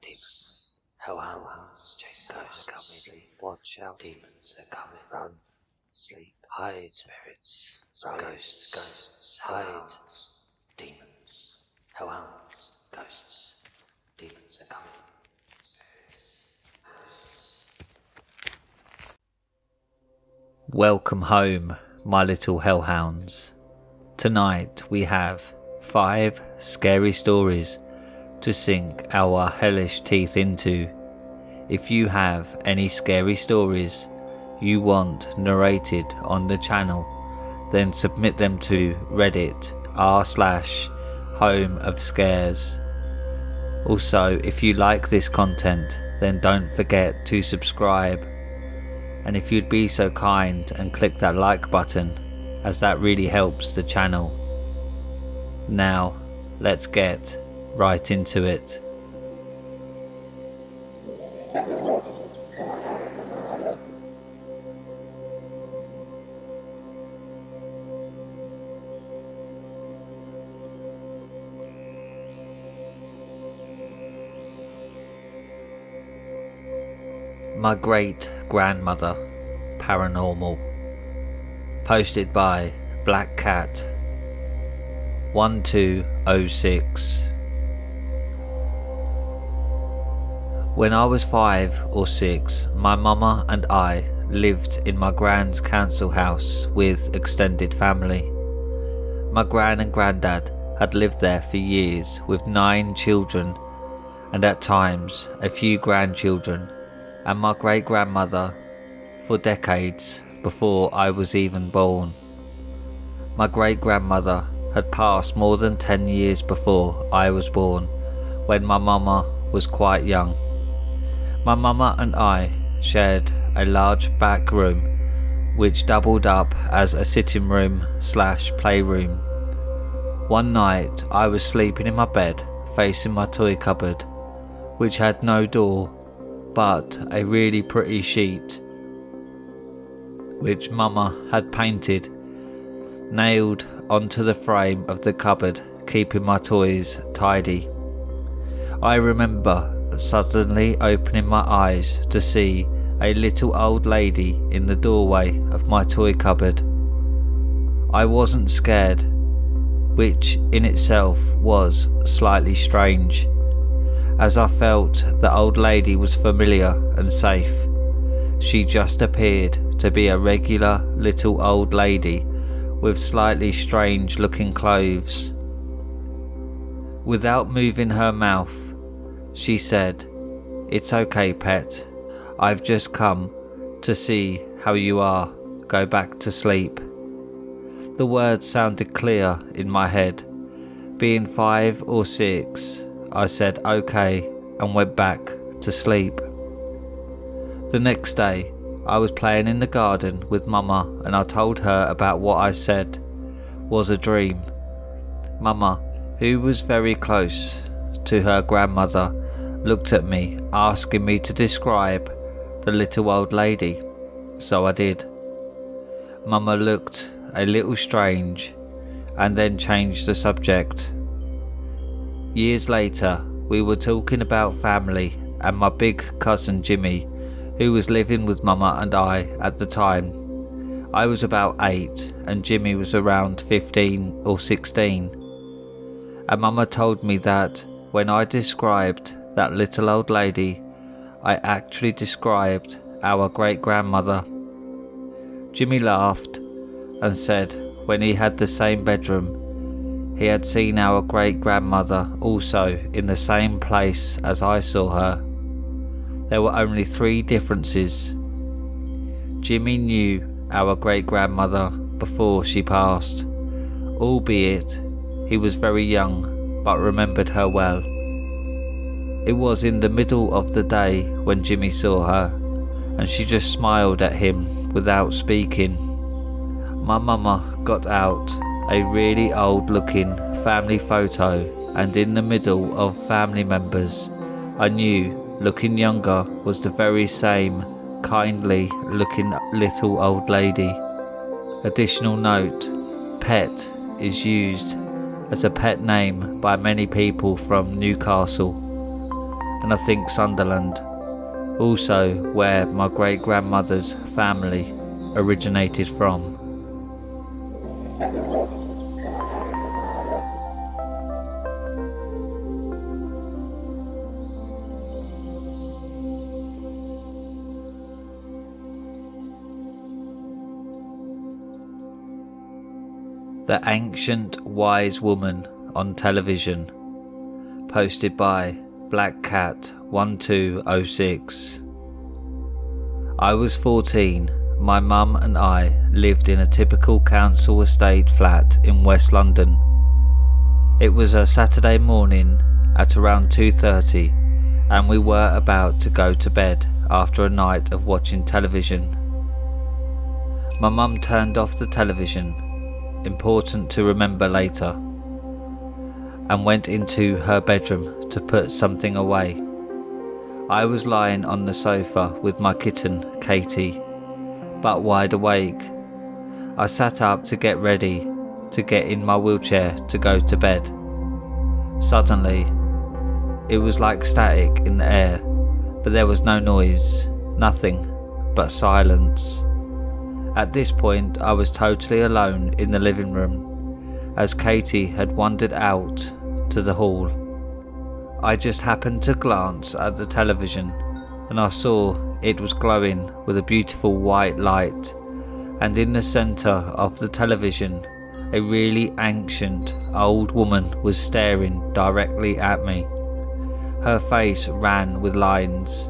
Demons, hellhounds, chase ghosts, come sleep, watch out, demons are coming, run, sleep, hide, spirits, ghosts, hide, demons, hellhounds, ghosts, demons are coming. Welcome home, my little hellhounds. Tonight we have 5 scary stories to sink our hellish teeth into. If you have any scary stories you want narrated on the channel, then submit them to Reddit r/homeofscares. Also, if you like this content, then don't forget to subscribe. And if you'd be so kind and click that like button, as that really helps the channel. Now, let's get right into it. My great-grandmother, paranormal. Posted by Black Cat 1206. When I was 5 or 6, my mama and I lived in my gran's council house with extended family. My gran and granddad had lived there for years with 9 children and at times a few grandchildren, and my great-grandmother for decades before I was even born. My great-grandmother had passed more than 10 years before I was born, when my mama was quite young. My mama and I shared a large back room which doubled up as a sitting room / playroom. One night I was sleeping in my bed facing my toy cupboard, which had no door but a really pretty sheet which mama had painted, nailed onto the frame of the cupboard, keeping my toys tidy. I remember suddenly opening my eyes to see a little old lady in the doorway of my toy cupboard. I wasn't scared, which in itself was slightly strange, as I felt the old lady was familiar and safe. She just appeared to be a regular little old lady with slightly strange looking clothes. Without moving her mouth, she said, "It's okay, pet. I've just come to see how you are. Go back to sleep." The words sounded clear in my head. Being 5 or 6, I said okay and went back to sleep. The next day, I was playing in the garden with mama and I told her about what I said was a dream. Mama, who was very close to her grandmother, looked at me asking me to describe the little old lady, so I did. Mama looked a little strange and then changed the subject. Years later, we were talking about family and my big cousin Jimmy, who was living with mama and I at the time. I was about 8 and Jimmy was around 15 or 16. And mama told me that when I described that little old lady, I actually described our great-grandmother. Jimmy laughed and said when he had the same bedroom, he had seen our great-grandmother also in the same place as I saw her. There were only 3 differences. Jimmy knew our great-grandmother before she passed, albeit he was very young but remembered her well. It was in the middle of the day when Jimmy saw her, and she just smiled at him without speaking. My mama got out a really old looking family photo, and in the middle of family members, I knew looking younger was the very same kindly looking little old lady. Additional note, pet is used as a pet name by many people from Newcastle. and I think Sunderland, also where my great-grandmother's family originated from. The Ancient Wise Woman on Television, posted by Black Cat 1206. I was 14. My mum and I lived in a typical council estate flat in West London. It was a Saturday morning at around 2:30, and we were about to go to bed after a night of watching television. My mum turned off the television, important to remember later, and went into her bedroom to put something away. I was lying on the sofa with my kitten, Katie, but wide awake. I sat up to get ready to get in my wheelchair to go to bed. Suddenly, it was like static in the air, but there was no noise, nothing but silence. At this point, I was totally alone in the living room, as Katie had wandered out to the hall. I just happened to glance at the television, and I saw it was glowing with a beautiful white light, and in the centre of the television, a really ancient old woman was staring directly at me. Her face ran with lines,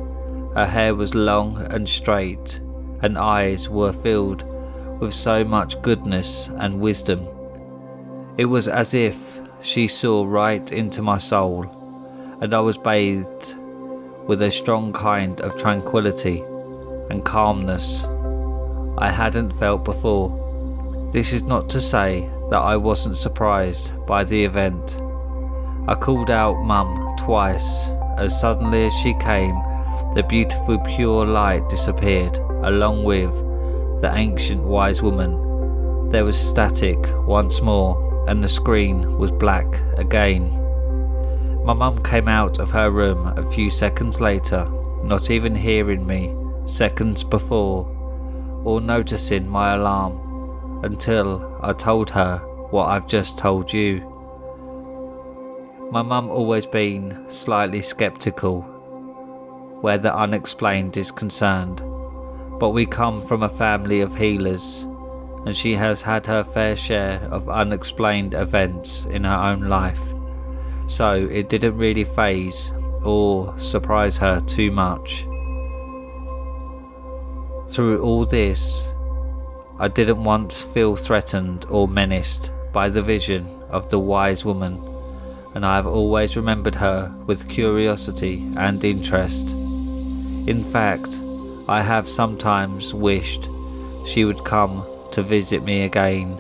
her hair was long and straight, and eyes were filled with so much goodness and wisdom. It was as if she saw right into my soul, and I was bathed with a strong kind of tranquility and calmness I hadn't felt before. This is not to say that I wasn't surprised by the event. I called out Mum twice. As suddenly as she came, the beautiful pure light disappeared, along with the ancient wise woman. There was static once more, and the screen was black again. My mum came out of her room a few seconds later, not even hearing me seconds before, or noticing my alarm, until I told her what I've just told you. My mum always been slightly skeptical where the unexplained is concerned, but we come from a family of healers, and she has had her fair share of unexplained events in her own life, so it didn't really faze or surprise her too much. Through all this, I didn't once feel threatened or menaced by the vision of the wise woman, and I have always remembered her with curiosity and interest. In fact, I have sometimes wished she would come to visit me again.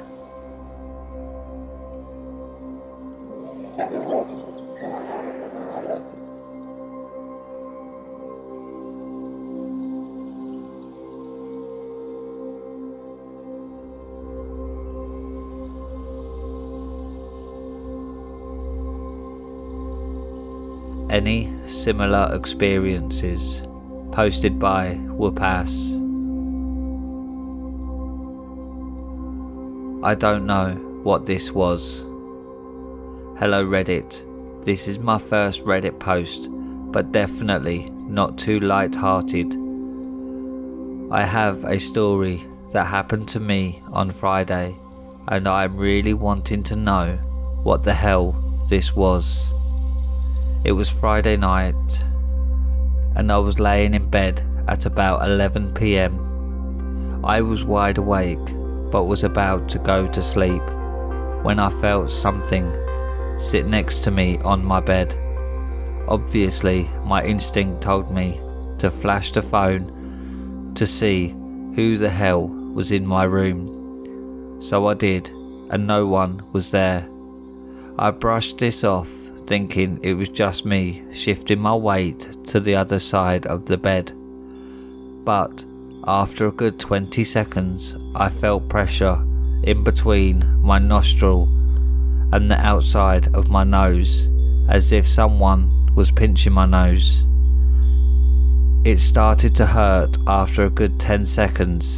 Any similar experiences? Posted by Whoopass. I don't know what this was. Hello Reddit, this is my first Reddit post, but definitely not too light-hearted. I have a story that happened to me on Friday, and I am really wanting to know what the hell this was. It was Friday night, and I was laying in bed at about 11 PM. I was wide awake, but was about to go to sleep, when I felt something sit next to me on my bed. Obviously, my instinct told me to flash the phone to see who the hell was in my room. So I did, and no one was there. I brushed this off, thinking it was just me shifting my weight to the other side of the bed. But after a good 20 seconds, I felt pressure in between my nostril and the outside of my nose, as if someone was pinching my nose. It started to hurt after a good 10 seconds,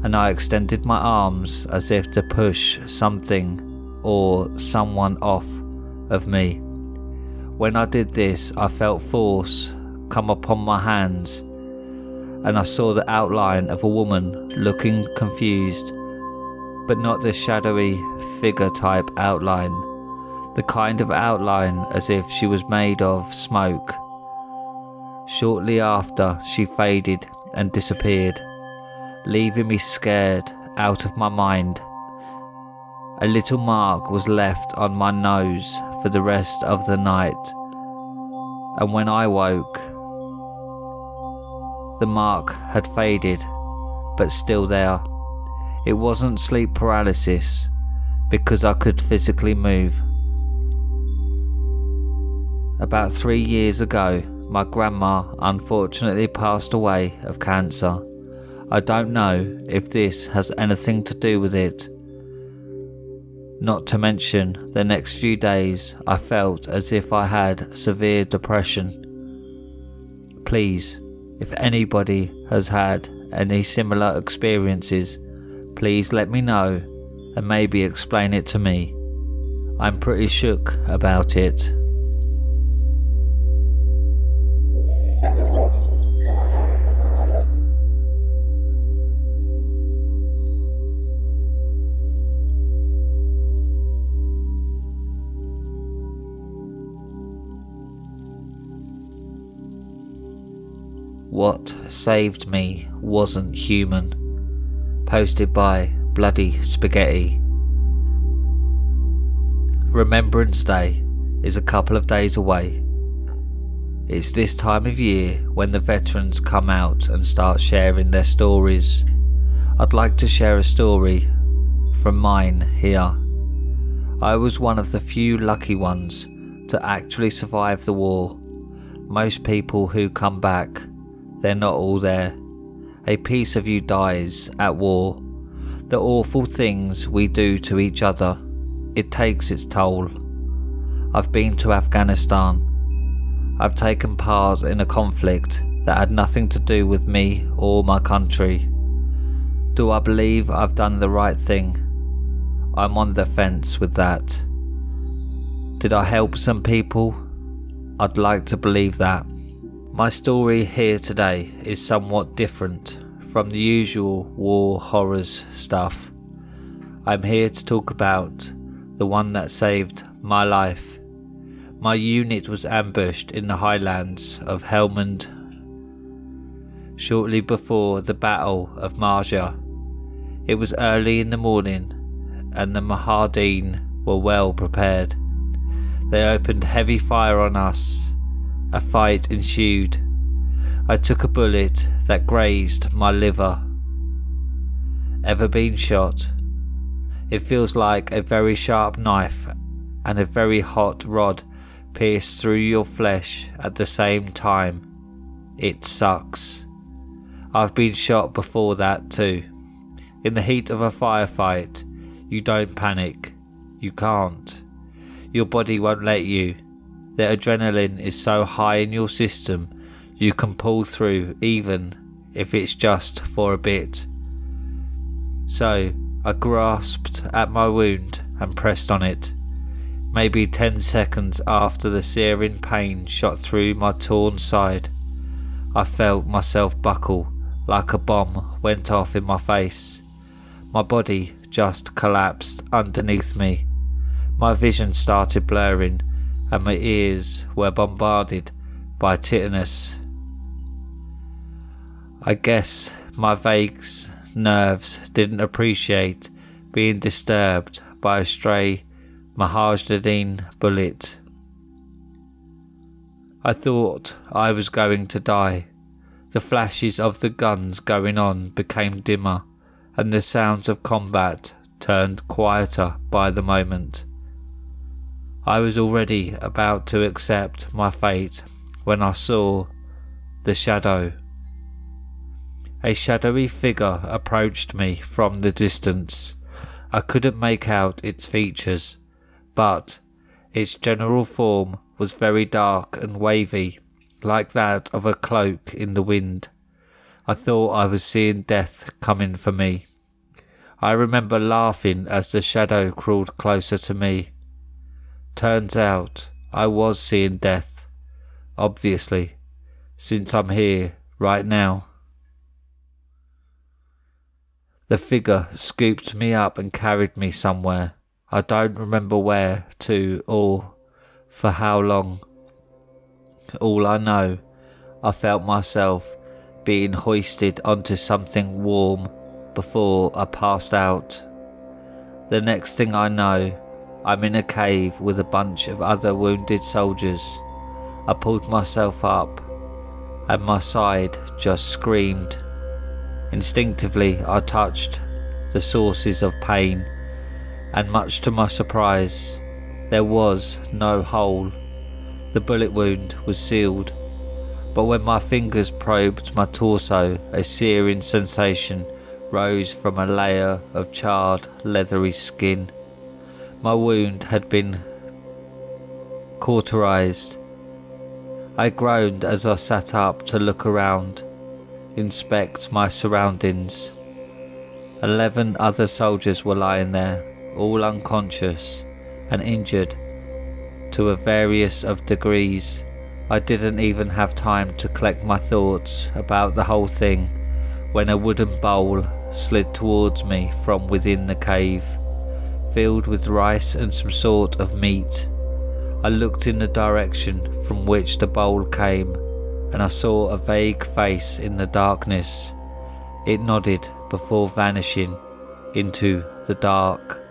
and I extended my arms as if to push something or someone off of me. When I did this, I felt force come upon my hands, and I saw the outline of a woman looking confused, but not the shadowy figure type outline, the kind of outline as if she was made of smoke. Shortly after, she faded and disappeared, leaving me scared out of my mind. A little mark was left on my nose for the rest of the night, and when I woke, the mark had faded, but still there. It wasn't sleep paralysis, because I could physically move. About 3 years ago, my grandma unfortunately passed away of cancer. I don't know if this has anything to do with it. Not to mention, the next few days I felt as if I had severe depression. Please, if anybody has had any similar experiences, please let me know and maybe explain it to me. I'm pretty shook about it. What saved me wasn't human. Posted by Bloody Spaghetti. Remembrance Day is a couple of days away. It's this time of year when the veterans come out and start sharing their stories. I'd like to share a story from mine here. I was one of the few lucky ones to actually survive the war. Most people who come back, they're not all there. A piece of you dies at war. The awful things we do to each other, it takes its toll. I've been to Afghanistan. I've taken part in a conflict that had nothing to do with me or my country. Do I believe I've done the right thing? I'm on the fence with that. Did I help some people? I'd like to believe that. My story here today is somewhat different from the usual war horrors stuff. I'm here to talk about the one that saved my life. My unit was ambushed in the highlands of Helmand shortly before the Battle of Marja. It was early in the morning and the Mujahideen were well prepared. They opened heavy fire on us. A fight ensued. I took a bullet that grazed my liver. Ever been shot? It feels like a very sharp knife and a very hot rod pierce through your flesh at the same time. It sucks. I've been shot before that too. In the heat of a firefight, you don't panic. You can't. Your body won't let you. The adrenaline is so high in your system, you can pull through even if it's just for a bit. So I grasped at my wound and pressed on it. Maybe 10 seconds after the searing pain shot through my torn side, I felt myself buckle like a bomb went off in my face. My body just collapsed underneath me. My vision started blurring and my ears were bombarded by tinnitus. I guess my vagus nerves didn't appreciate being disturbed by a stray Mujahideen bullet. I thought I was going to die. The flashes of the guns going on became dimmer, and the sounds of combat turned quieter by the moment. I was already about to accept my fate when I saw the shadow. A shadowy figure approached me from the distance. I couldn't make out its features, but its general form was very dark and wavy, like that of a cloak in the wind. I thought I was seeing death coming for me. I remember laughing as the shadow crawled closer to me. Turns out I was seeing death, obviously, since I'm here right now. The figure scooped me up and carried me somewhere. I don't remember where to or for how long. All I know, I felt myself being hoisted onto something warm before I passed out. The next thing I know, I'm in a cave with a bunch of other wounded soldiers. I pulled myself up and my side just screamed. Instinctively I touched the sources of pain, and much to my surprise, there was no hole. The bullet wound was sealed, but when my fingers probed my torso, a searing sensation rose from a layer of charred, leathery skin. My wound had been cauterized. I groaned as I sat up to look around, inspect my surroundings. 11 other soldiers were lying there, all unconscious and injured to a various of degrees. I didn't even have time to collect my thoughts about the whole thing when a wooden bowl slid towards me from within the cave, filled with rice and some sort of meat. I looked in the direction from which the bowl came, and I saw a vague face in the darkness. It nodded before vanishing into the dark.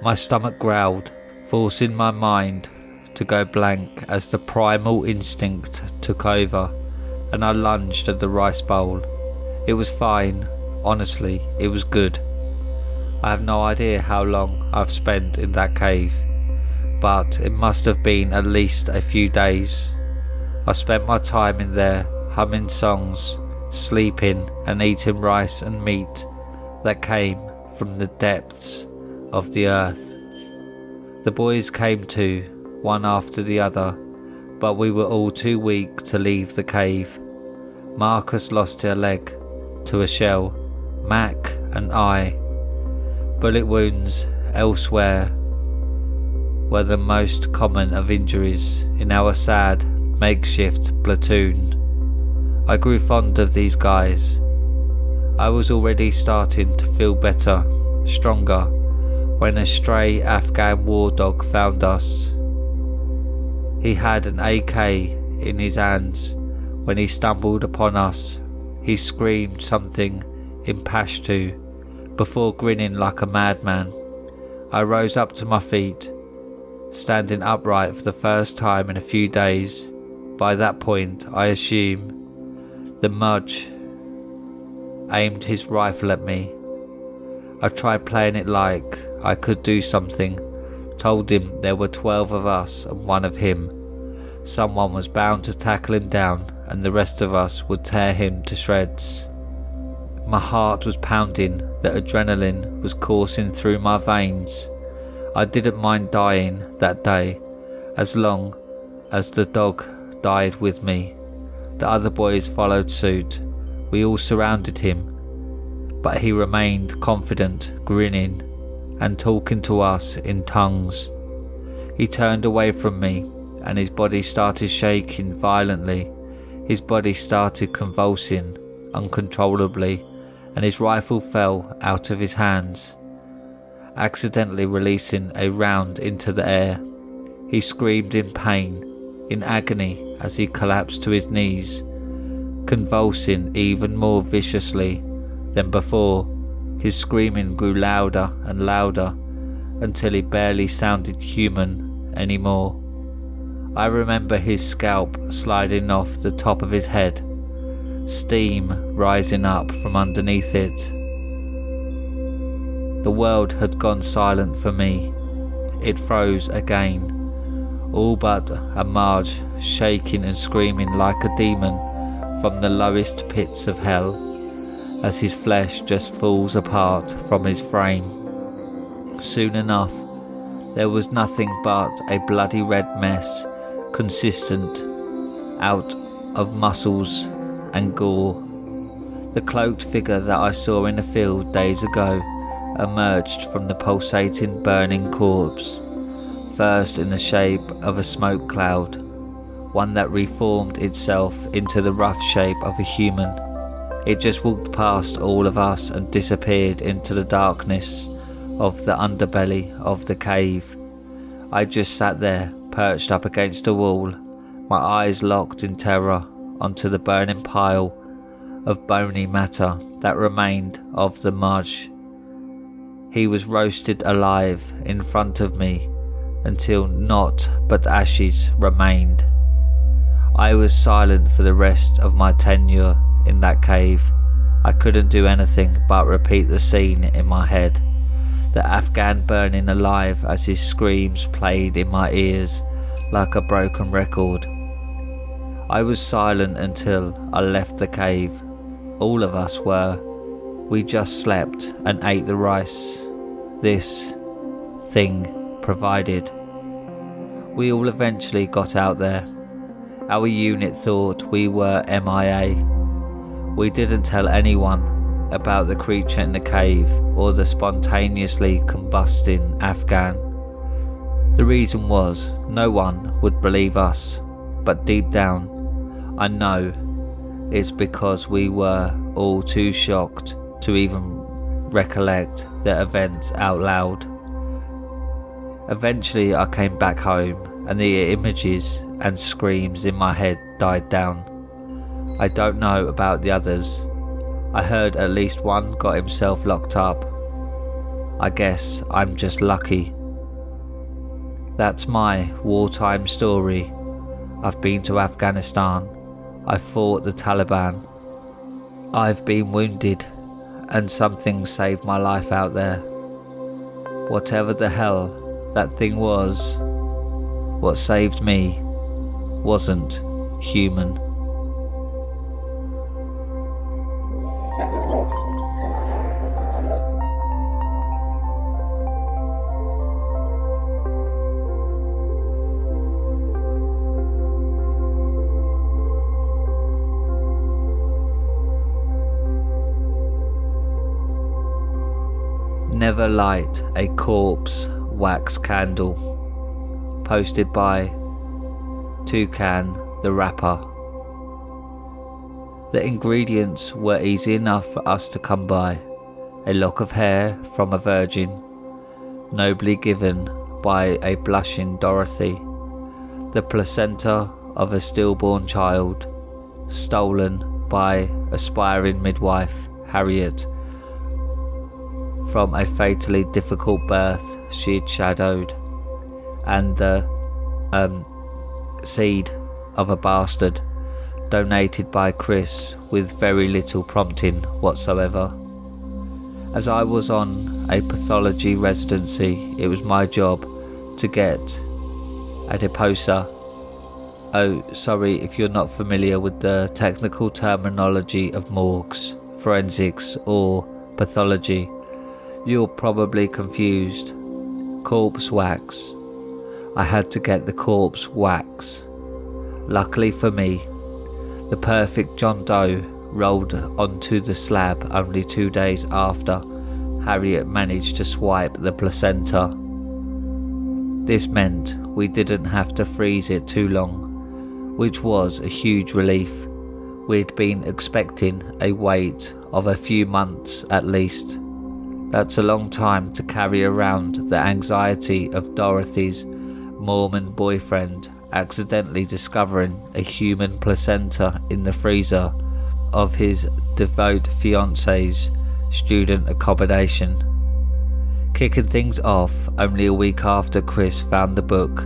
My stomach growled, forcing my mind to go blank as the primal instinct took over, and I lunged at the rice bowl. It was fine, honestly, it was good. I have no idea how long I've spent in that cave, but it must have been at least a few days. I spent my time in there humming songs, sleeping and eating rice and meat that came from the depths of the earth. The boys came to, one after the other, but we were all too weak to leave the cave. Marcus lost a leg to a shell, Mac and I. Bullet wounds elsewhere were the most common of injuries in our sad makeshift platoon. I grew fond of these guys. I was already starting to feel better, stronger, when a stray Afghan war dog found us. He had an AK in his hands. When he stumbled upon us, he screamed something in Pashto before grinning like a madman. I rose up to my feet, standing upright for the first time in a few days. By that point, I assume, the Mudge aimed his rifle at me. I tried playing it like I could do something, told him there were 12 of us and one of him. Someone was bound to tackle him down and the rest of us would tear him to shreds. My heart was pounding, the adrenaline was coursing through my veins. I didn't mind dying that day, as long as the dog died with me. The other boys followed suit. We all surrounded him, but he remained confident, grinning and talking to us in tongues. He turned away from me and his body started shaking violently. His body started convulsing uncontrollably and his rifle fell out of his hands, accidentally releasing a round into the air. He screamed in pain, in agony as he collapsed to his knees, convulsing even more viciously than before. His screaming grew louder and louder until he barely sounded human anymore. I remember his scalp sliding off the top of his head, steam rising up from underneath it. The world had gone silent for me. It froze again, all but a Marge shaking and screaming like a demon from the lowest pits of hell, as his flesh just falls apart from his frame. Soon enough, there was nothing but a bloody red mess consistent, out of muscles and gore. The cloaked figure that I saw in the field days ago emerged from the pulsating, burning corpse, first in the shape of a smoke cloud, one that reformed itself into the rough shape of a human. It just walked past all of us and disappeared into the darkness of the underbelly of the cave. I just sat there, perched up against the wall, my eyes locked in terror onto the burning pile of bony matter that remained of the Mudge. He was roasted alive in front of me until naught but ashes remained. I was silent for the rest of my tenure in that cave. I couldn't do anything but repeat the scene in my head. The Afghan burning alive as his screams played in my ears like a broken record. I was silent until I left the cave. All of us were. We just slept and ate the rice this thing provided. We all eventually got out there. Our unit thought we were MIA. We didn't tell anyone about the creature in the cave or the spontaneously combusting Afghan. The reason was no one would believe us, but deep down I know it's because we were all too shocked to even recollect the events out loud. Eventually I came back home and the images and screams in my head died down. I don't know about the others. I heard at least one got himself locked up. I guess I'm just lucky. That's my wartime story. I've been to Afghanistan. I fought the Taliban. I've been wounded and something saved my life out there. Whatever the hell that thing was, what saved me wasn't human. Never light a corpse wax candle. Posted by twocantherapper. The ingredients were easy enough for us to come by. A lock of hair from a virgin, nobly given by a blushing Dorothy. The placenta of a stillborn child, stolen by aspiring midwife Harriet from a fatally difficult birth she had shadowed, and the seed of a bastard donated by Chris with very little prompting whatsoever. As I was on a pathology residency, it was my job to get a deposer. Oh, sorry if you're not familiar with the technical terminology of morgues, forensics or pathology. You're probably confused. Corpse wax. I had to get the corpse wax. Luckily for me, the perfect John Doe rolled onto the slab only 2 days after Harriet managed to swipe the placenta. This meant we didn't have to freeze it too long, which was a huge relief. We'd been expecting a wait of a few months at least. That's a long time to carry around the anxiety of Dorothy's Mormon boyfriend accidentally discovering a human placenta in the freezer of his devout fiance's student accommodation. Kicking things off only a week after Chris found the book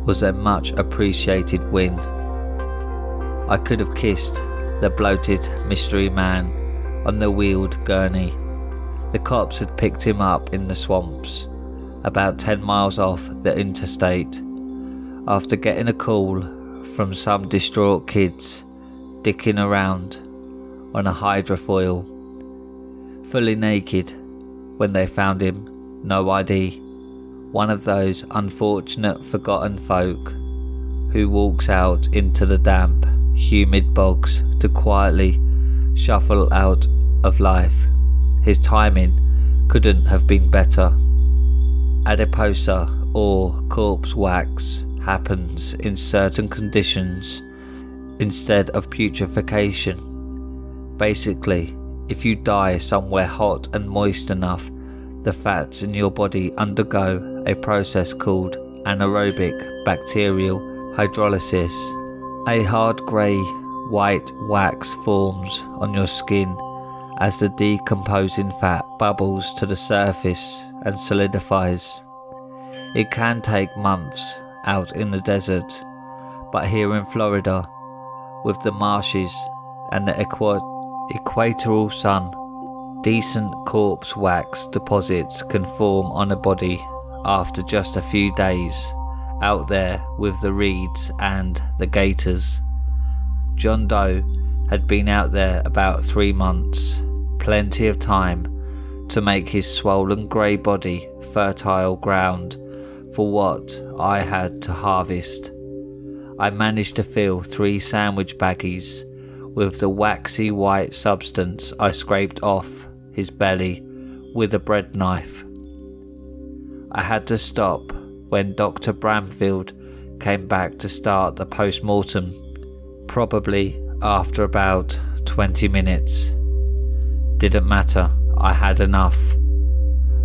was a much appreciated win. I could have kissed the bloated mystery man on the wheeled gurney. The cops had picked him up in the swamps, about 10 miles off the interstate, after getting a call from some distraught kids dicking around on a hydrofoil. Fully naked when they found him, no ID. One of those unfortunate forgotten folk who walks out into the damp, humid bogs to quietly shuffle out of life. His timing couldn't have been better. Adiposa, or corpse wax, happens in certain conditions instead of putrefaction. Basically, if you die somewhere hot and moist enough, the fats in your body undergo a process called anaerobic bacterial hydrolysis. A hard grey white wax forms on your skin as the decomposing fat bubbles to the surface and solidifies. It can take months out in the desert, but here in Florida, with the marshes and the equatorial sun, decent corpse wax deposits can form on a body after just a few days out there with the reeds and the gators. John Doe had been out there about 3 months, plenty of time to make his swollen grey body fertile ground for what I had to harvest. I managed to fill 3 sandwich baggies with the waxy white substance I scraped off his belly with a bread knife. I had to stop when Dr. Bramfield came back to start the post-mortem, probably after about 20 minutes. Didn't matter, I had enough.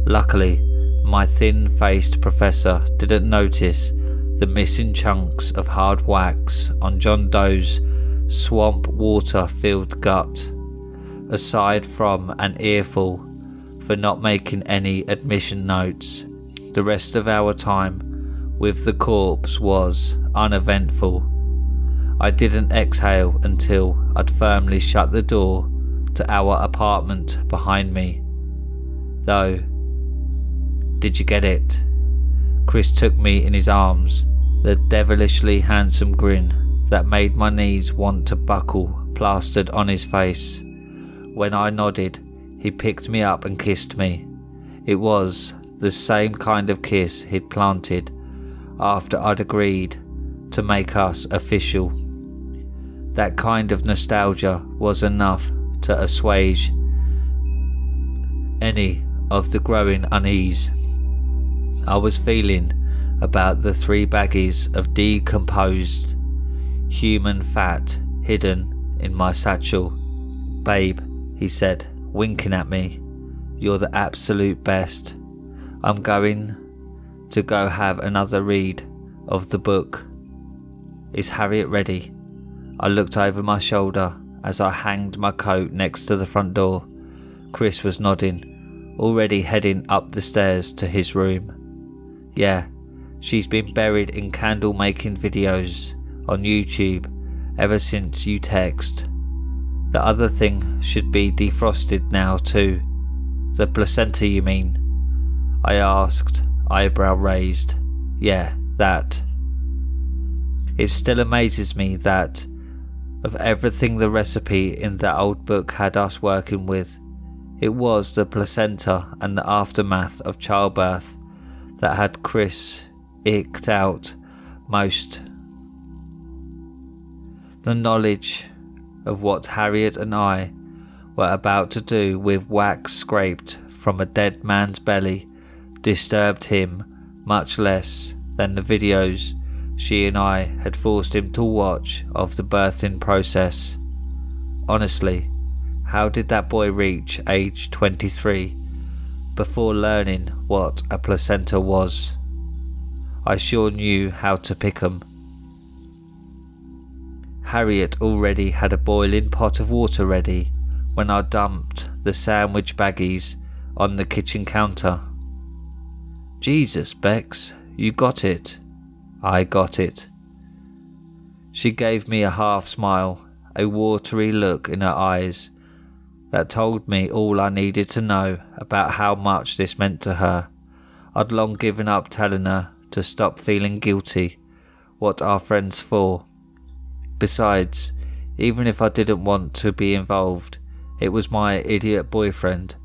Luckily, my thin-faced professor didn't notice the missing chunks of hard wax on John Doe's swamp water-filled gut, aside from an earful for not making any admission notes. The rest of our time with the corpse was uneventful. I didn't exhale until I'd firmly shut the door to our apartment behind me. Though, did you get it? Chris took me in his arms, the devilishly handsome grin that made my knees want to buckle plastered on his face. When I nodded, he picked me up and kissed me. It was the same kind of kiss he'd planted after I'd agreed to make us official. That kind of nostalgia was enough to assuage any of the growing unease I was feeling about the 3 baggies of decomposed human fat hidden in my satchel. "Babe," he said, winking at me, "you're the absolute best. I'm going to go have another read of the book. Is Harriet ready?" I looked over my shoulder as I hanged my coat next to the front door. Chris was nodding, already heading up the stairs to his room. "Yeah, she's been buried in candle making videos on YouTube ever since you text. The other thing should be defrosted now too." "The placenta, you mean?" I asked, eyebrow raised. "Yeah, that." It still amazes me that, of everything the recipe in that old book had us working with, it was the placenta and the aftermath of childbirth that had Chris icked out most. The knowledge of what Harriet and I were about to do with wax scraped from a dead man's belly disturbed him much less than the videos she and I had forced him to watch of the birthing process. Honestly, how did that boy reach age 23 before learning what a placenta was? I sure knew how to pick 'em. Harriet already had a boiling pot of water ready when I dumped the sandwich baggies on the kitchen counter. "Jesus, Bex, you got it." I got it. She gave me a half smile, a watery look in her eyes that told me all I needed to know about how much this meant to her. I'd long given up telling her to stop feeling guilty, what our friends for. Besides, even if I didn't want to be involved, it was my idiot boyfriend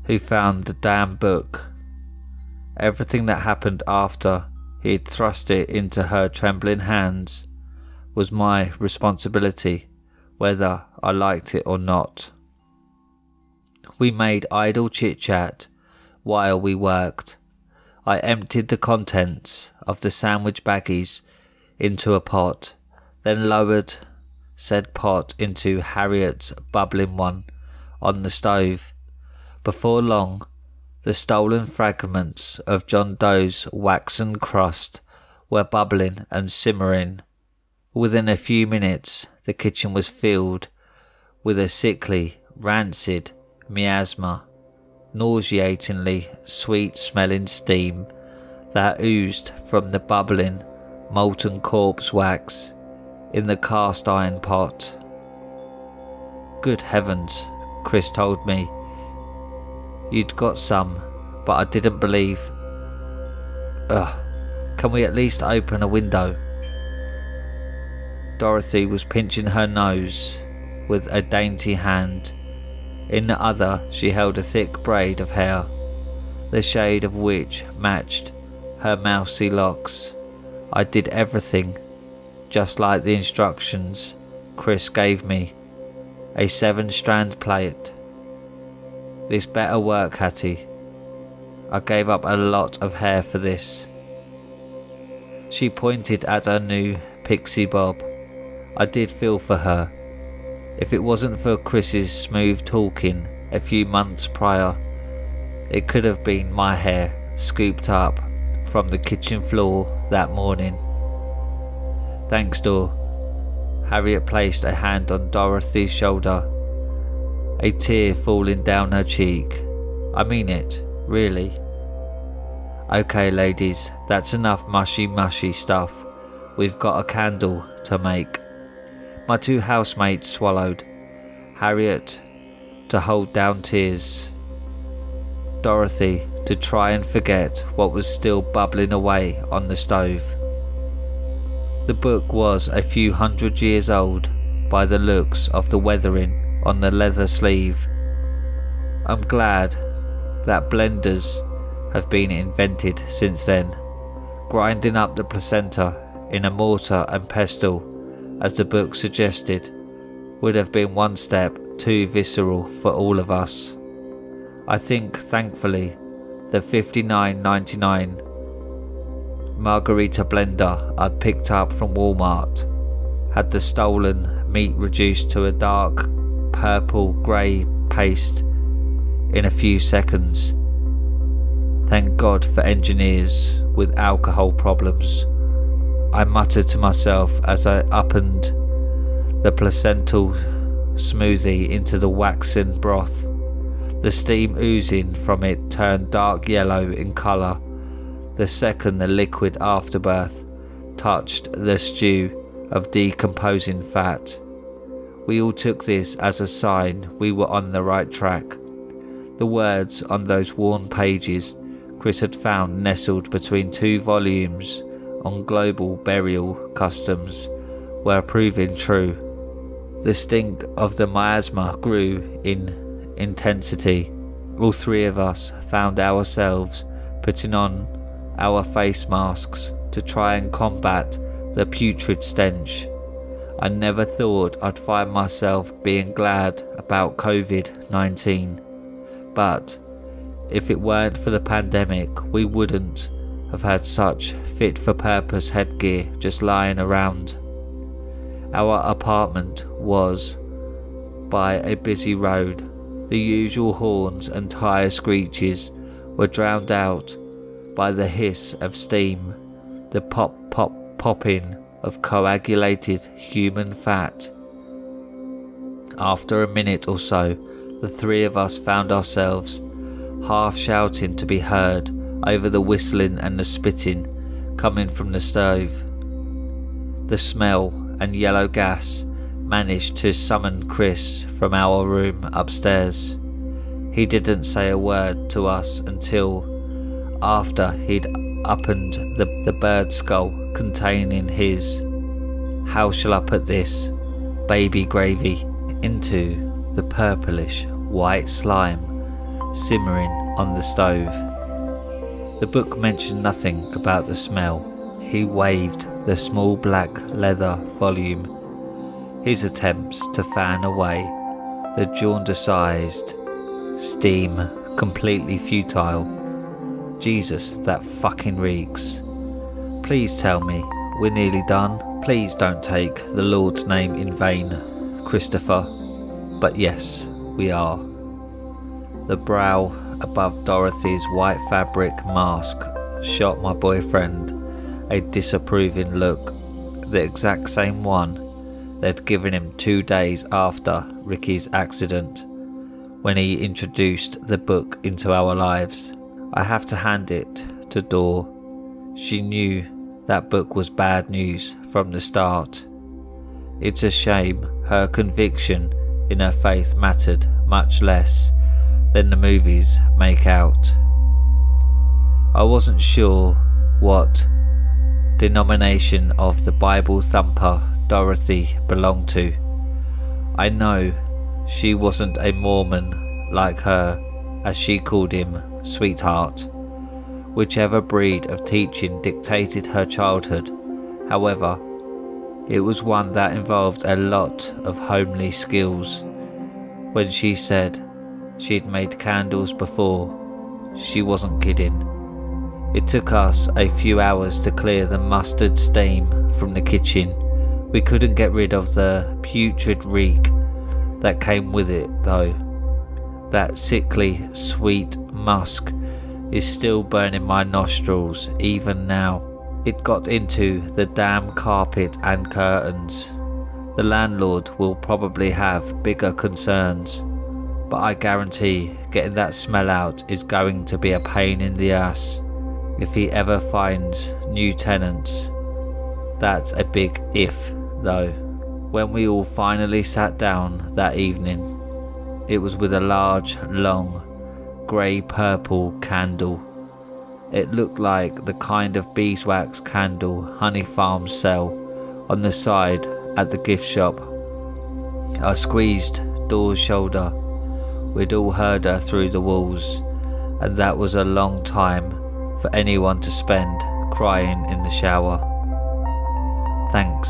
who found the damn book. Everything that happened after he'd thrust it into her trembling hands was my responsibility, whether I liked it or not. We made idle chit-chat while we worked. I emptied the contents of the sandwich baggies into a pot, then lowered said pot into Harriet's bubbling one on the stove. Before long, the stolen fragments of John Doe's waxen crust were bubbling and simmering. Within a few minutes, the kitchen was filled with a sickly, rancid miasma, nauseatingly sweet-smelling steam that oozed from the bubbling, molten corpse wax in the cast-iron pot. Good heavens, Chris told me. You'd got some, but I didn't believe. Can we at least open a window? Dorothy was pinching her nose with a dainty hand. In the other she held a thick braid of hair, the shade of which matched her mousy locks. I did everything just like the instructions Chris gave me. A 7-strand plait. This better work, Hattie. I gave up a lot of hair for this. She pointed at her new pixie bob. I did feel for her. If it wasn't for Chris's smooth talking a few months prior, it could have been my hair scooped up from the kitchen floor that morning. Thanks, Dor. Harriet placed a hand on Dorothy's shoulder, a tear falling down her cheek. I mean it, really. Okay, ladies, that's enough mushy stuff. We've got a candle to make. My 2 housemates swallowed. Harriet to hold down tears. Dorothy to try and forget what was still bubbling away on the stove. The book was a few hundred years old by the looks of the weathering on the leather sleeve. I'm glad that blenders have been invented since then. Grinding up the placenta in a mortar and pestle, as the book suggested, would have been one step too visceral for all of us. I think, thankfully, the $59.99 margarita blender I'd picked up from Walmart had the stolen meat reduced to a dark purple-grey paste in a few seconds. Thank God for engineers with alcohol problems, I muttered to myself as I upended the placental smoothie into the waxen broth. The steam oozing from it turned dark yellow in colour the second the liquid afterbirth touched the stew of decomposing fat. We all took this as a sign we were on the right track. The words on those worn pages Chris had found nestled between 2 volumes on global burial customs were proving true. The stink of the miasma grew in intensity. All 3 of us found ourselves putting on our face masks to try and combat the putrid stench. I never thought I'd find myself being glad about COVID-19, but if it weren't for the pandemic, we wouldn't have had such fit-for-purpose headgear just lying around. Our apartment was by a busy road. The usual horns and tyre screeches were drowned out by the hiss of steam, the popping of coagulated human fat. After a minute or so, the 3 of us found ourselves half shouting to be heard over the whistling and the spitting coming from the stove. The smell and yellow gas managed to summon Chris from our room upstairs. He didn't say a word to us until after he'd opened the bird skull containing his, how shall I put this, baby gravy into the purplish white slime simmering on the stove. The book mentioned nothing about the smell, He waved the small black leather volume, his attempts to fan away the jaundice-eyed steam completely futile. Jesus, that fucking reeks. Please tell me we're nearly done. Please don't take the Lord's name in vain, Christopher. But yes, we are. The brow above Dorothy's white fabric mask shot my boyfriend a disapproving look, the exact same one they'd given him 2 days after Ricky's accident, when he introduced the book into our lives. I have to hand it to Dor. She knew that book was bad news from the start. It's a shame her conviction in her faith mattered much less than the movies make out. I wasn't sure what denomination of the Bible thumper Dorothy belonged to. I know she wasn't a Mormon like her, as she called him, sweetheart. Whichever breed of teaching dictated her childhood, however, it was one that involved a lot of homely skills. When she said she'd made candles before, she wasn't kidding. It took us a few hours to clear the mustard steam from the kitchen. We couldn't get rid of the putrid reek that came with it though. That sickly sweet musk is still burning my nostrils even now. It got into the damn carpet and curtains. The landlord will probably have bigger concerns, but I guarantee getting that smell out is going to be a pain in the ass if he ever finds new tenants. That's a big if though. When we all finally sat down that evening, it was with a large, long, grey-purple candle. It looked like the kind of beeswax candle honey farms sell on the side at the gift shop. I squeezed Dor's shoulder. We'd all heard her through the walls, and that was a long time for anyone to spend crying in the shower. Thanks,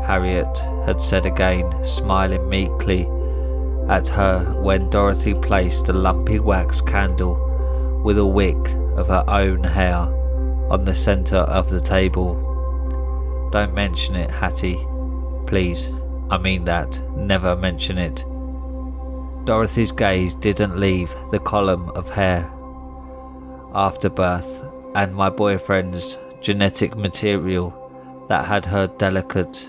Harriet had said again, smiling meekly at her when Dorothy placed a lumpy wax candle with a wick of her own hair on the centre of the table. Don't mention it, Hattie. Please, I mean that. Never mention it. Dorothy's gaze didn't leave the column of hair. Afterbirth and my boyfriend's genetic material that had her delicate,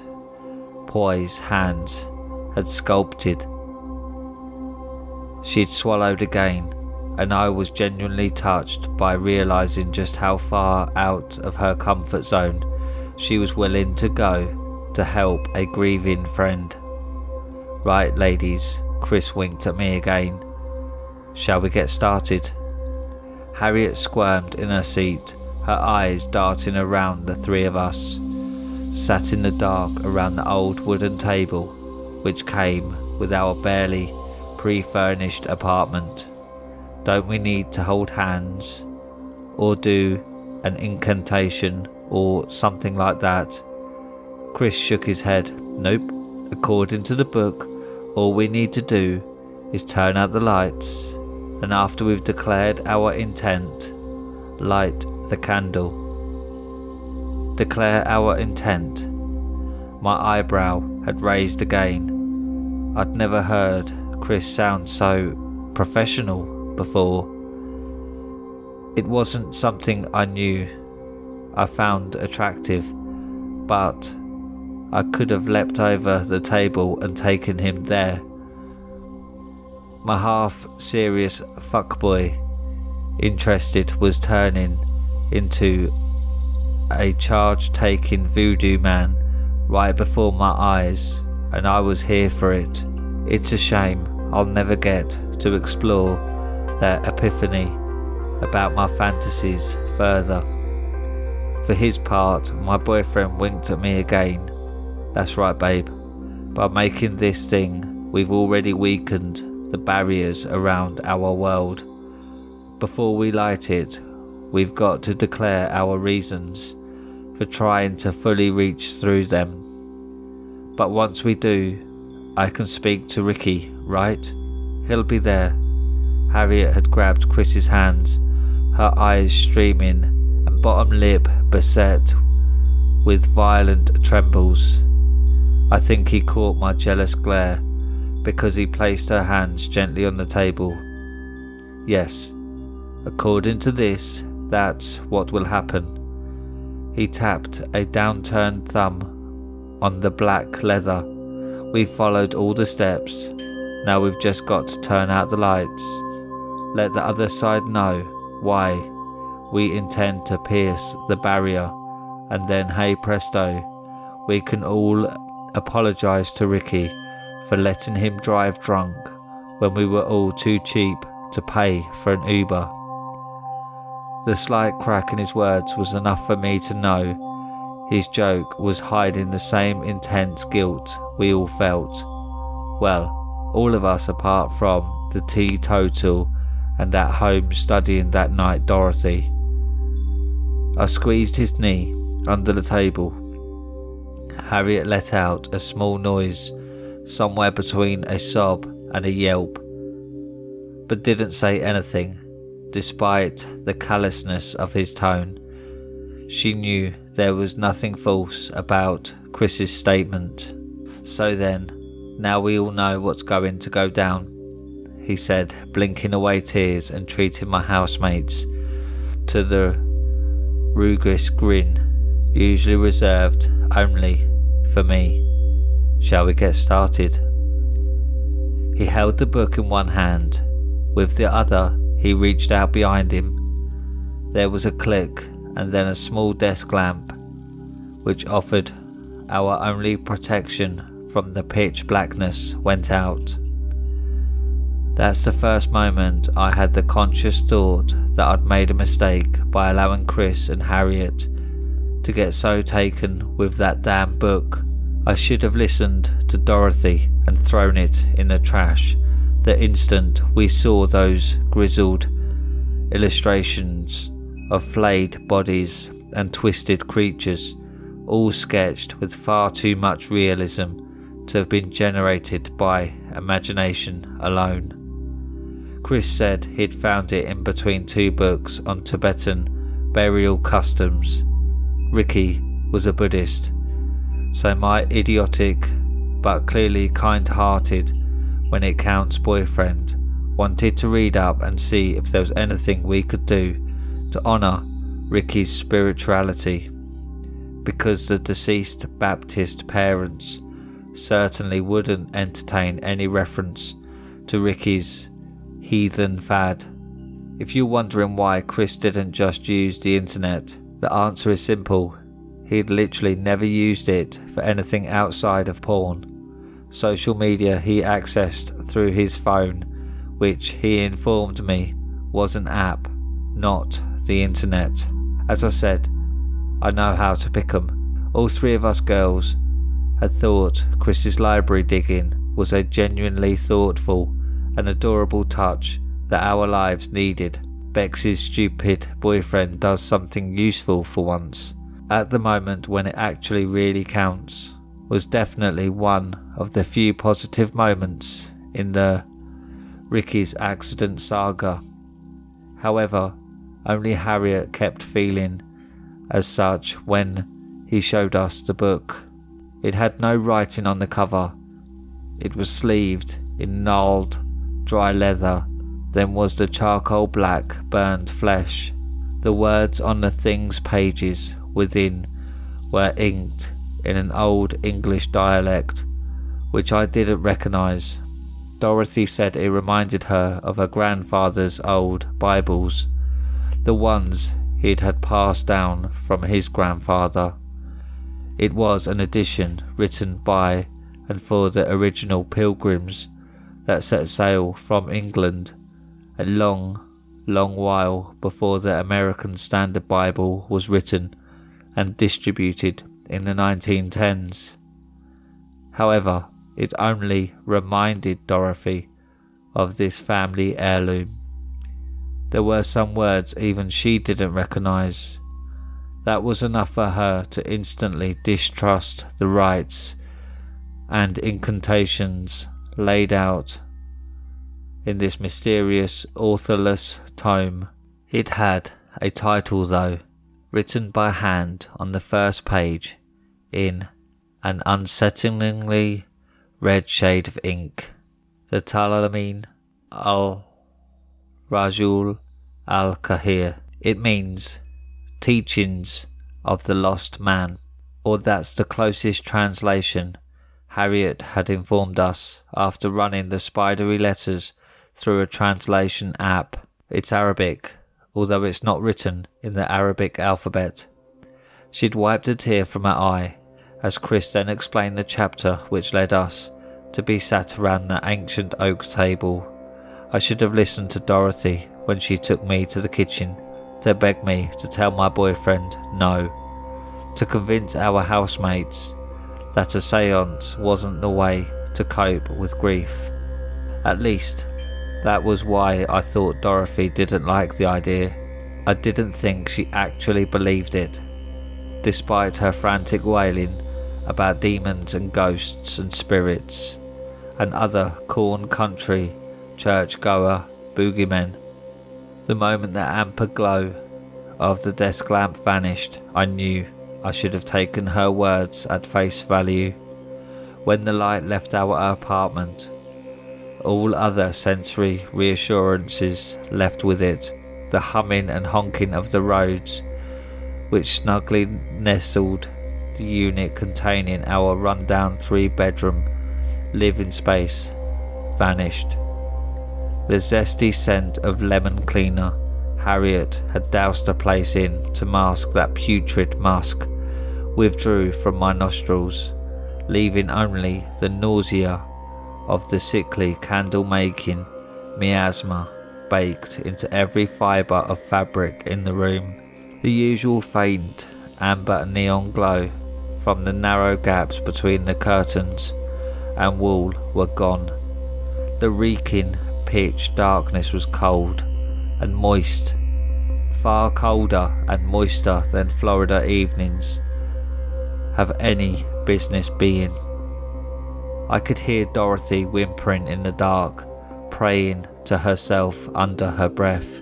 poised hands had sculpted. She'd swallowed again, and I was genuinely touched by realising just how far out of her comfort zone she was willing to go to help a grieving friend. Right, ladies, Chris winked at me again. Shall we get started? Harriet squirmed in her seat, her eyes darting around the three of us, sat in the dark around the old wooden table which came with our barely pre-furnished apartment. Don't we need to hold hands or do an incantation or something like that? Chris shook his head. Nope. According to the book, all we need to do is turn out the lights, and after we've declared our intent, light the candle. Declare our intent. My eyebrow had raised again. I'd never heard Chris sound so professional before. It wasn't something I knew I found attractive, but I could have leapt over the table and taken him there. My half-serious fuckboy interested was turning into a charge-taking voodoo man right before my eyes, and I was here for it. It's a shame I'll never get to explore that epiphany about my fantasies further. For his part, my boyfriend winked at me again. That's right, babe. By making this thing, we've already weakened the barriers around our world. Before we light it, we've got to declare our reasons for trying to fully reach through them. But once we do, I can speak to Ricky, right? He'll be there. Harriet had grabbed Chris's hands, her eyes streaming and bottom lip beset with violent trembles. I think he caught my jealous glare because he placed her hands gently on the table. Yes, according to this, that's what will happen. He tapped a downturned thumb on the black leather. We've followed all the steps. Now we've just got to turn out the lights. Let the other side know why we intend to pierce the barrier, and then hey presto, we can all apologise to Ricky for letting him drive drunk when we were all too cheap to pay for an Uber. The slight crack in his words was enough for me to know his joke was hiding the same intense guilt we all felt. Well, all of us apart from the teetotal and at home studying that night Dorothy. I squeezed his knee under the table. Harriet let out a small noise, somewhere between a sob and a yelp, but didn't say anything, despite the callousness of his tone. She knew there was nothing false about Chris's statement. So then, now we all know what's going to go down, he said, blinking away tears and treating my housemates to the ruguous grin usually reserved only for me. Shall we get started? He held the book in one hand. With the other, he reached out behind him. There was a click and then a small desk lamp, which offered our only protection from the pitch blackness, went out. That's the first moment I had the conscious thought that I'd made a mistake by allowing Chris and Harriet to get so taken with that damn book. I should have listened to Dorothy and thrown it in the trash the instant we saw those grizzled illustrations of flayed bodies and twisted creatures, all sketched with far too much realism to have been generated by imagination alone. Chris said he'd found it in between two books on Tibetan burial customs. Ricky was a Buddhist, so my idiotic but clearly kind-hearted when it counts boyfriend wanted to read up and see if there was anything we could do to honour Ricky's spirituality, because the deceased Baptist parents certainly wouldn't entertain any reference to Ricky's heathen fad. If you're wondering why Chris didn't just use the internet, the answer is simple. He'd literally never used it for anything outside of porn. Social media he accessed through his phone, which he informed me was an app, not the internet. As I said, I know how to pick 'em. All three of us girls had thought Chris's library digging was a genuinely thoughtful and adorable touch that our lives needed. Bex's stupid boyfriend does something useful for once, at the moment when it actually really counts, was definitely one of the few positive moments in the Ricky's accident saga. However, only Harriet kept feeling as such when he showed us the book. It had no writing on the cover. It was sleeved in gnarled, dry leather. Then was the charcoal black, burned flesh. The words on the thing's pages within were inked in an old English dialect, which I didn't recognise. Dorothy said it reminded her of her grandfather's old Bibles, the ones he'd had passed down from his grandfather. It was an edition written by and for the original pilgrims that set sail from England a long, long while before the American Standard Bible was written and distributed in the 1910s. However, it only reminded Dorothy of this family heirloom. There were some words even she didn't recognise. That was enough for her to instantly distrust the rites and incantations laid out in this mysterious, authorless tome. It had a title though, written by hand on the first page in an unsettlingly red shade of ink. The Talamin al-Rajul al-Kahir. It means Teachings of the Lost Man, or that's the closest translation Harriet had informed us after running the spidery letters through a translation app. It's Arabic, although it's not written in the Arabic alphabet. She'd wiped a tear from her eye as Chris then explained the chapter which led us to be sat around the ancient oak table. I should have listened to Dorothy when she took me to the kitchen to beg me to tell my boyfriend no, to convince our housemates that a seance wasn't the way to cope with grief. At least, that was why I thought Dorothy didn't like the idea. I didn't think she actually believed it, despite her frantic wailing about demons and ghosts and spirits and other corn country churchgoer boogeymen. The moment the amber glow of the desk lamp vanished, I knew I should have taken her words at face value. When the light left our apartment, all other sensory reassurances left with it. The humming and honking of the roads, which snugly nestled the unit containing our rundown 3-bedroom living space, vanished. The zesty scent of lemon cleaner Harriet had doused a place in to mask that putrid musk withdrew from my nostrils, leaving only the nausea of the sickly candle-making miasma baked into every fibre of fabric in the room. The usual faint amber and neon glow from the narrow gaps between the curtains and wall were gone. The reeking pitch darkness was cold and moist, far colder and moister than Florida evenings have any business being. I could hear Dorothy whimpering in the dark, praying to herself under her breath.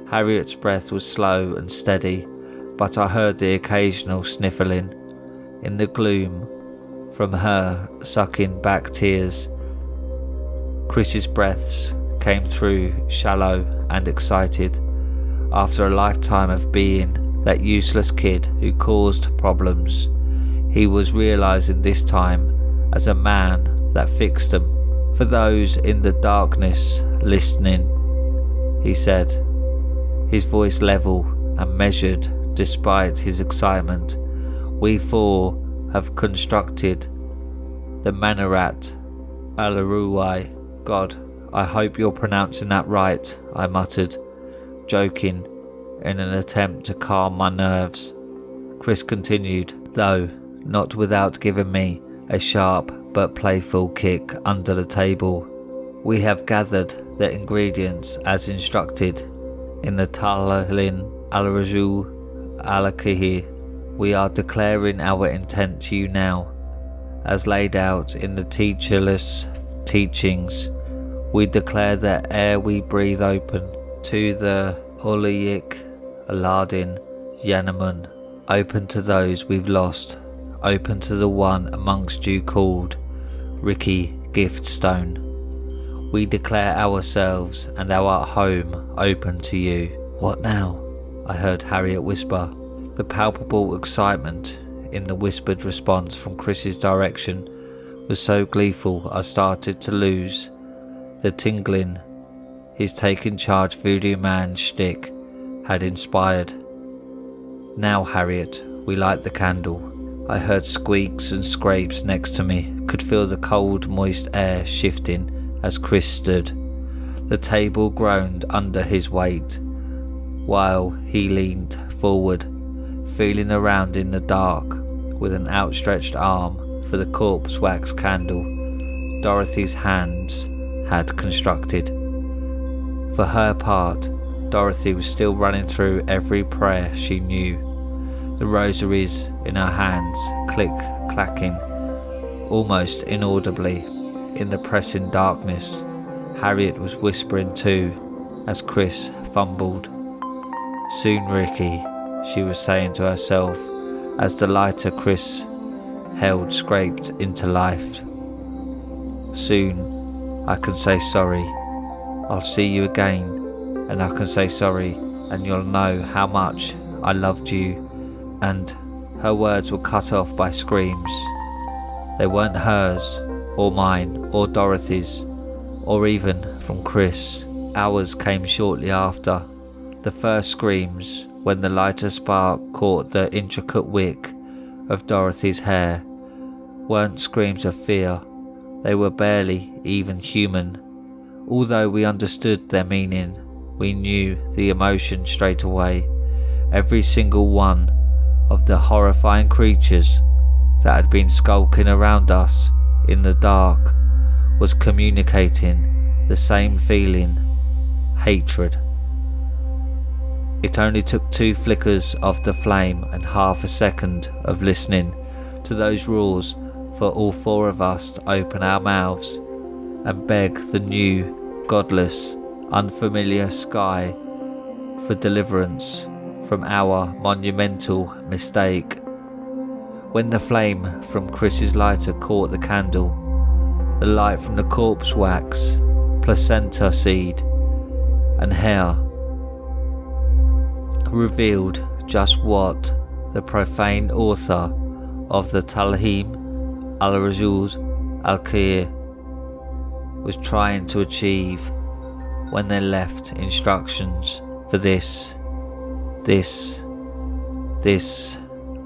Harriet's breath was slow and steady, but I heard the occasional sniffling in the gloom from her sucking back tears. Chris's breaths came through shallow and excited. After a lifetime of being that useless kid who caused problems, he was realizing this time as a man that fixed them. For those in the darkness listening, he said, his voice level and measured despite his excitement, we 4 have constructed the Manarat Alaruwai. God, I hope you're pronouncing that right, I muttered, joking in an attempt to calm my nerves. Chris continued, though not without giving me a sharp but playful kick under the table. We have gathered the ingredients as instructed in the Talin al-Rajul al-Kahir. We are declaring our intent to you now, as laid out in the teacherless teachings. We declare that air we breathe open to the Olayik, Aladin, Yanamun, open to those we've lost, open to the one amongst you called Ricky Giftstone. We declare ourselves and our home open to you. What now? I heard Harriet whisper. The palpable excitement in the whispered response from Chris's direction was so gleeful I started to lose the tingling his taking charge voodoo man shtick had inspired. Now, Harriet, we light the candle. I heard squeaks and scrapes next to me, could feel the cold moist air shifting as Chris stood. The table groaned under his weight while he leaned forward, feeling around in the dark with an outstretched arm for the corpse wax candle Dorothy's hands had constructed. For her part, Dorothy was still running through every prayer she knew, the rosaries in her hands click-clacking, almost inaudibly in the pressing darkness. Harriet was whispering too, as Chris fumbled. "Soon, Ricky," she was saying to herself, as the lighter Chris held scraped into life. "Soon, I can say sorry. I'll see you again, and I can say sorry, and you'll know how much I loved you." And her words were cut off by screams. They weren't hers, or mine, or Dorothy's, or even from Chris. Ours came shortly after. The first screams, when the lighter spark caught the intricate wick of Dorothy's hair, weren't screams of fear. They were barely even human. Although we understood their meaning, we knew the emotion straight away. Every single one of the horrifying creatures that had been skulking around us in the dark was communicating the same feeling: hatred. It only took 2 flickers of the flame and half a second of listening to those roars for all 4 of us to open our mouths and beg the new, godless, unfamiliar sky for deliverance from our monumental mistake. When the flame from Chris's lighter caught the candle, the light from the corpse wax, placenta seed, and hair revealed just what the profane author of the Talhim al-Rajuz al-Khair was trying to achieve when they left instructions for this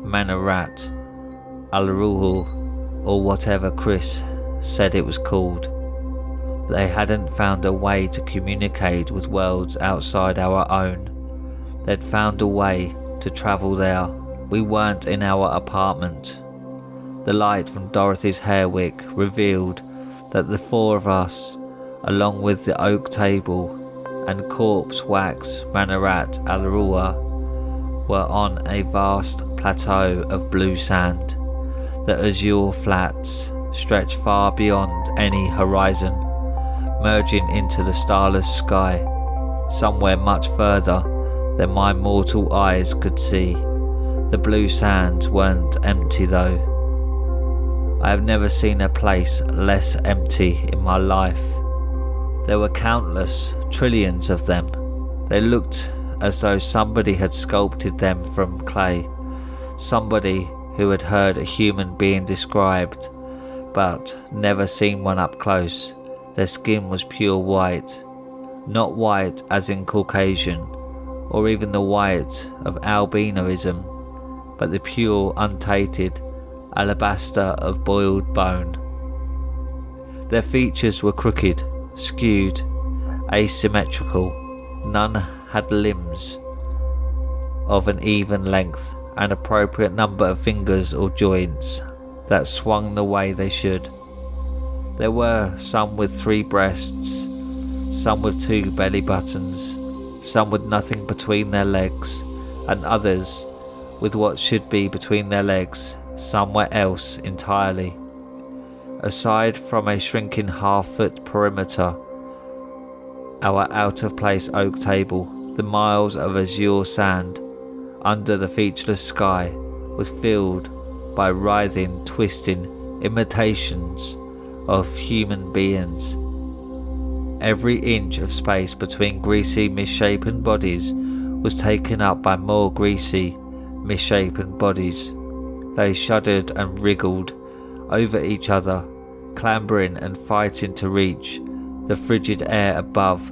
Manarat al-Ruhul, or whatever Chris said it was called. They hadn't found a way to communicate with worlds outside our own. They'd found a way to travel there. We weren't in our apartment. The light from Dorothy's hair wick revealed that the 4 of us, along with the oak table and corpse wax Manarat al-Ruwa, were on a vast plateau of blue sand. The azure flats stretched far beyond any horizon, merging into the starless sky, somewhere much further than my mortal eyes could see. The blue sands weren't empty though. I have never seen a place less empty in my life. There were countless, trillions of them. They looked as though somebody had sculpted them from clay. Somebody who had heard a human being described, but never seen one up close. Their skin was pure white, not white as in Caucasian, or even the white of albinoism, but the pure, untainted alabaster of boiled bone. Their features were crooked, skewed, asymmetrical. None had limbs of an even length, an appropriate number of fingers or joints that swung the way they should. There were some with 3 breasts, some with 2 belly buttons, some with nothing between their legs, and others with what should be between their legs somewhere else entirely. Aside from a shrinking half-foot perimeter, our out-of-place oak table, the miles of azure sand under the featureless sky was filled by writhing, twisting imitations of human beings. Every inch of space between greasy, misshapen bodies was taken up by more greasy, misshapen bodies. They shuddered and wriggled over each other, clambering and fighting to reach the frigid air above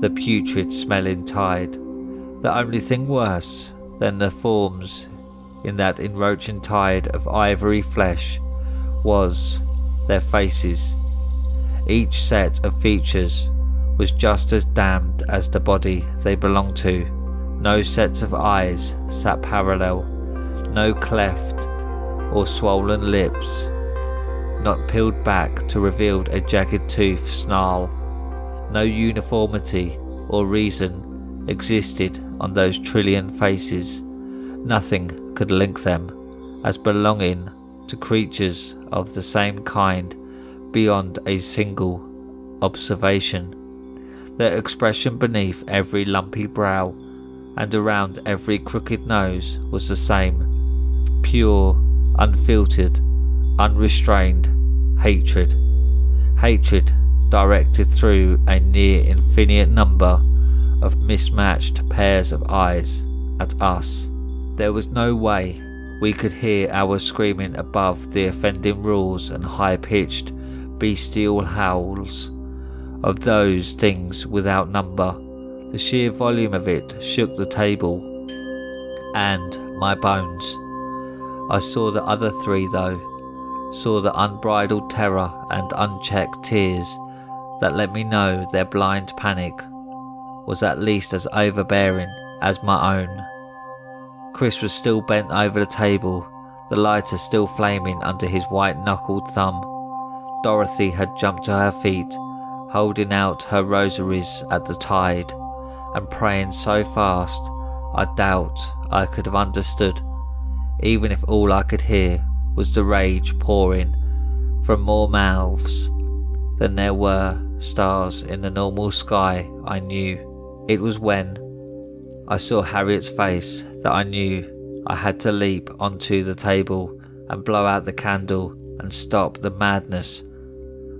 the putrid smelling tide. The only thing worse than the forms in that enroaching tide of ivory flesh was their faces. Each set of features was just as damned as the body they belonged to. No sets of eyes sat parallel, no cleft or swollen lips, not peeled back to reveal a jagged tooth snarl. No uniformity or reason existed on those trillion faces. Nothing could link them as belonging to creatures of the same kind beyond a single observation. The expression beneath every lumpy brow and around every crooked nose was the same: pure, unfiltered, unrestrained hatred. Hatred directed through a near infinite number of mismatched pairs of eyes at us. There was no way we could hear our screaming above the offending roars and high-pitched bestial howls of those things without number. The sheer volume of it shook the table and my bones. I saw the other three though, saw the unbridled terror and unchecked tears that let me know their blind panic was at least as overbearing as my own. Chris was still bent over the table, the lighter still flaming under his white-knuckled thumb. Dorothy had jumped to her feet, holding out her rosaries at the tide, and praying so fast I doubt I could have understood, even if all I could hear was the rage pouring from more mouths than there were stars in the normal sky. I knew. It was when I saw Harriet's face that I knew I had to leap onto the table and blow out the candle and stop the madness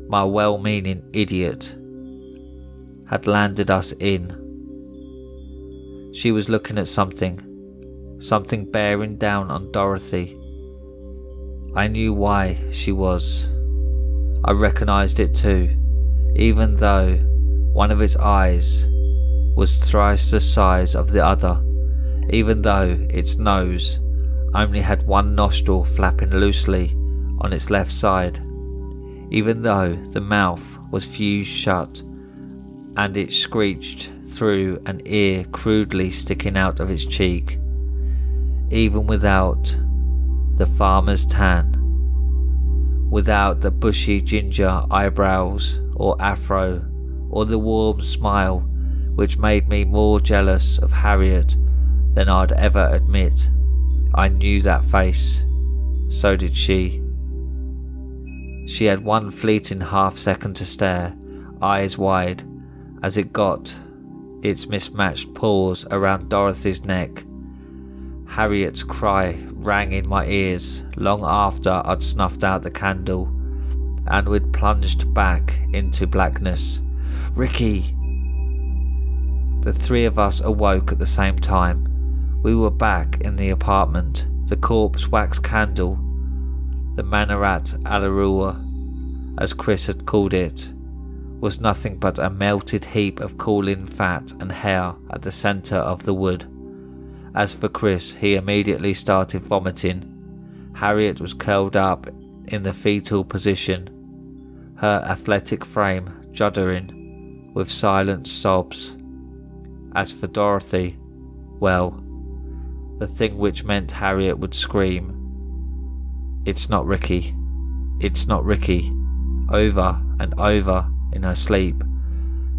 my well-meaning idiot had landed us in. She was looking at something bearing down on Dorothy. I knew why she was. I recognised it too, even though one of its eyes was thrice the size of the other, even though its nose only had one nostril flapping loosely on its left side, even though the mouth was fused shut and it screeched through an ear crudely sticking out of its cheek, even without the farmer's tan, without the bushy ginger eyebrows or afro, or the warm smile which made me more jealous of Harriet than I'd ever admit. I knew that face. So did she. She had one fleeting half-second to stare, eyes wide, as it got its mismatched paws around Dorothy's neck. Harriet's cry rang in my ears long after I'd snuffed out the candle and we'd plunged back into blackness. "Ricky!" The three of us awoke at the same time. We were back in the apartment. The corpse wax candle, the Manarat Alarua, as Chris had called it, was nothing but a melted heap of cooling fat and hair at the centre of the wood. As for Chris, he immediately started vomiting. Harriet was curled up in the fetal position, her athletic frame juddering with silent sobs. As for Dorothy, well, the thing which meant Harriet would scream, "It's not Ricky, it's not Ricky," over and over in her sleep,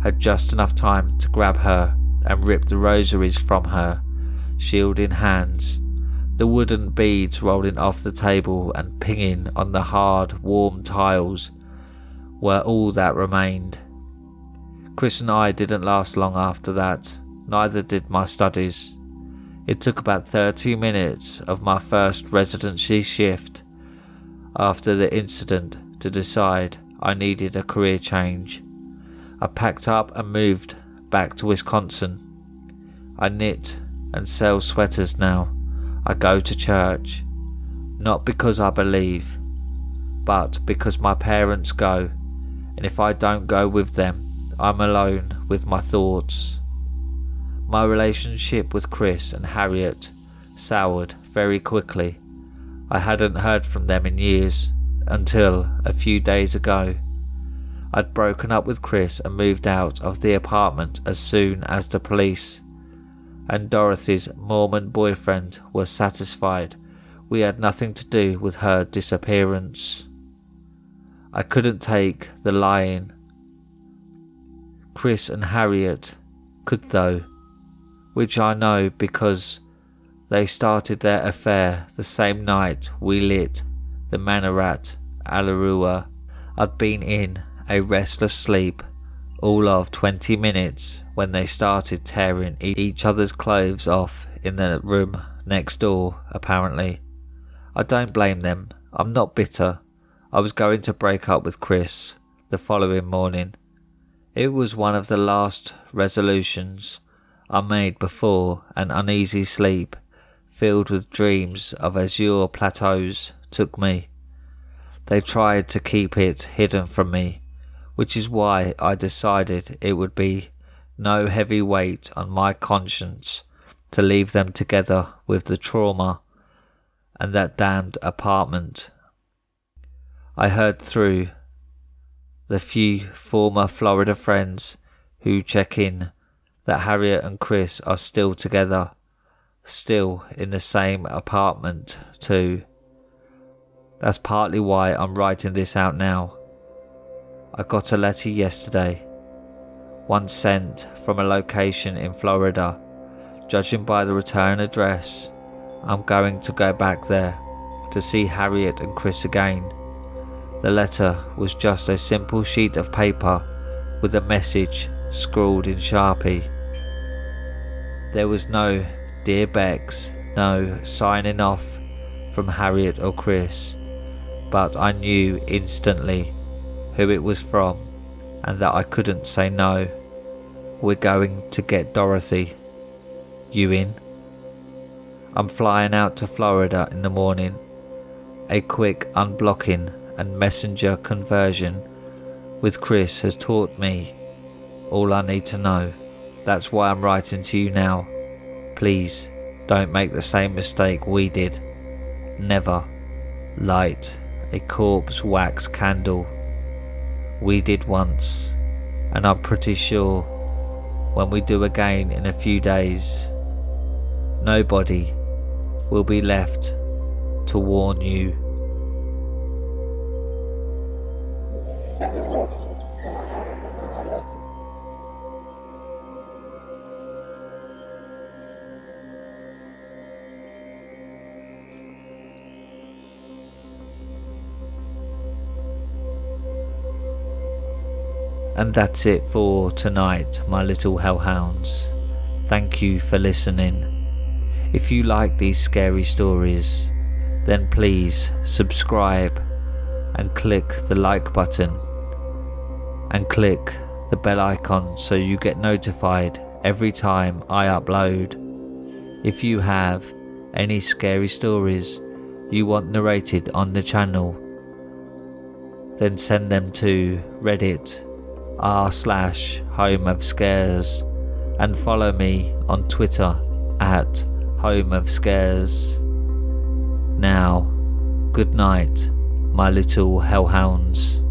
had just enough time to grab her and rip the rosaries from her, shield in hands, the wooden beads rolling off the table and pinging on the hard, warm tiles were all that remained. Chris and I didn't last long after that, neither did my studies. It took about 30 minutes of my first residency shift after the incident to decide I needed a career change. I packed up and moved back to Wisconsin. I knit and sell sweaters now. I go to church, not because I believe, but because my parents go, and if I don't go with them, I'm alone with my thoughts. My relationship with Chris and Harriet soured very quickly. I hadn't heard from them in years, until a few days ago. I'd broken up with Chris and moved out of the apartment as soon as the police and Dorothy's Mormon boyfriend were satisfied we had nothing to do with her disappearance. I couldn't take the lying. Chris and Harriet could though, which I know because They started their affair the same night we lit the Manarat Alarua. I'd been in a restless sleep all of 20 minutes when they started tearing each other's clothes off in the room next door, apparently. I don't blame them. I'm not bitter. I was going to break up with Chris the following morning. It was one of the last resolutions I made before an uneasy sleep filled with dreams of azure plateaus took me. They tried to keep it hidden from me, which is why I decided it would be no heavy weight on my conscience to leave them together with the trauma and that damned apartment. I heard through the few former Florida friends who check in that Harriet and Chris are still together, still in the same apartment too. That's partly why I'm writing this out now. I got a letter yesterday, one sent from a location in Florida. Judging by the return address, I'm going to go back there to see Harriet and Chris again. The letter was just a simple sheet of paper with a message scrawled in Sharpie. There was no Dear Bex, no signing off from Harriet or Chris, but I knew instantly who it was from and that I couldn't say no. We're going to get Dorothy. You in? I'm flying out to Florida in the morning. A quick unblocking and messenger conversion with Chris has taught me all I need to know. That's why I'm writing to you now. Please don't make the same mistake we did. Never light a corpse wax candle. We did once, and I'm pretty sure when we do again in a few days, nobody will be left to warn you. And that's it for tonight, my little hellhounds. Thank you for listening. If you like these scary stories, then please subscribe and click the like button and click the bell icon so you get notified every time I upload. If you have any scary stories you want narrated on the channel, then send them to Reddit r/homeofscares and follow me on Twitter at homeofscares. Now, good night, my little hellhounds.